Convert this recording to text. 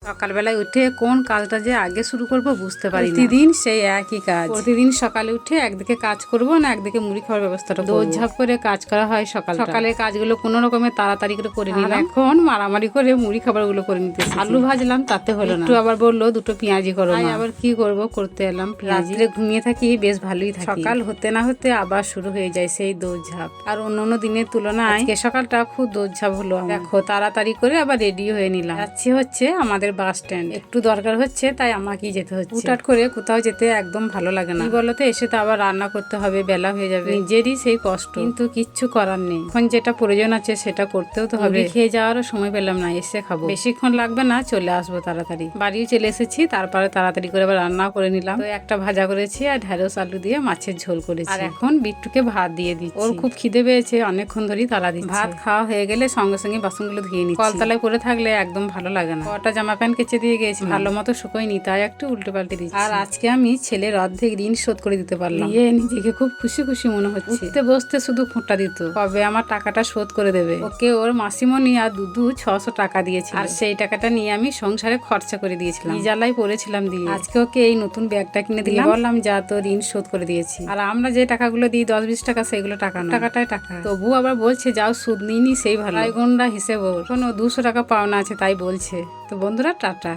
সকালবেলায় উঠে কোন কাজটা যে আগে শুরু করব বুঝতে পারি না। প্রতিদিন সেই একই কাজ। প্রতিদিন সকালে উঠে একদিকে কাজ করব না একদিকে মুড়ি খাওয়ার ব্যবস্থাটা করব। দৌড়ঝাঁপ করে কাজ করা হয় সকালের কাজগুলো কোনো রকমের তাড়াতাড়ি করে নিলাম। এখন মারামারি করে মুড়ি খাবারগুলো করে নিতে। আলু ভাজলাম, তাতে হলো না। একটু আবার বললো দুটো পেঁয়াজি করো। আবার কি করব, করতে এলাম পেঁয়াজি। ঘুমিয়ে থাকি, বেশ ভালোই থাকি। সকাল হতে না হতে আবার শুরু হয়ে যায় সেই দৌড়ঝাঁপ। আর অন্য দিনের তুলনায় আজকে সকালটা খুব দৌড়ঝাঁপ হলো। দেখো তাড়াতাড়ি করে আবার রেডি হয়ে নিলাম। যাচ্ছি হচ্ছে আমাদের বাস স্ট্যান্ড, একটু দরকার হচ্ছে তাই আমাকেই যেতে হচ্ছে। হুটহাট করে কোথাও যেতে একদম ভালো লাগে না। বলতে এসে তো আবার রান্না করতে হবে, বেলা হয়ে যাবে, নিজেরই সেই কষ্ট, কিন্তু কিচ্ছু করার নেই। এখন যেটা প্রয়োজন আছে সেটা করতেও তো হবে। খেয়ে যাওয়ারও সময় পেলাম না, এসে খাবো, বেশিক্ষণ লাগবে না, চলে আসবো তাড়াতাড়ি। বাড়িও চলে এসেছি, তারপরে তাড়াতাড়ি করে আবার রান্না করে নিলাম। তো একটা ভাজা করেছি আর ঢেঁড়স আলু দিয়ে মাছের ঝোল করেছি। আর এখন বিট্টুকে ভাত দিয়ে দিচ্ছি। ওর খুব খিদে পেয়েছে, অনেকক্ষণ ধরেই তাড়া দিচ্ছে। ভাত খাওয়া হয়ে গেলে সঙ্গে সঙ্গে বাসনগুলো ধুয়ে নিচ্ছি। কলতলায় পরে থাকলে একদম ভালো লাগে না। কটা জামা প্যান্ট কেচে দিয়ে গেছি, ভালো মতো শুকোয়নি, তাই একটু উল্টে পাল্টে দিচ্ছি। আর আজকে আমি ছেলের অর্ধেক ঋণ শোধ করে দিতে পারলাম। নিজেকে খুব খুশি খুশি মনে হচ্ছে। উঠতে বসতে শুধু খোঁটা দিত, কবে আমার টাকাটা শোধ করে দেবে। ওকে ওর মাসিমণি আর দুধু 600 টাকা দিয়েছে, আর সেই টাকাটা নিয়ে আমি সংসারে খরচা করে দিয়েছিলাম। জ্বালাই পড়েছিলাম দিয়ে। আজকে ওকে এই নতুন ব্যাগটা কিনে দিলাম, বললাম যা তোর ঋণ শোধ করে দিয়েছি। আর আমরা যে টাকাগুলো দিই 10-20 টাকা, সেগুলো টাকা না, টাকাটাই টাকা। তবু আবার বলছে যাও সুদ নিইনি সেই ভালো। গন্ডা হিসেবে ওর কোনো 200 টাকা পাওনা আছে তাই বলছে। তো বন্ধুরা টাটা।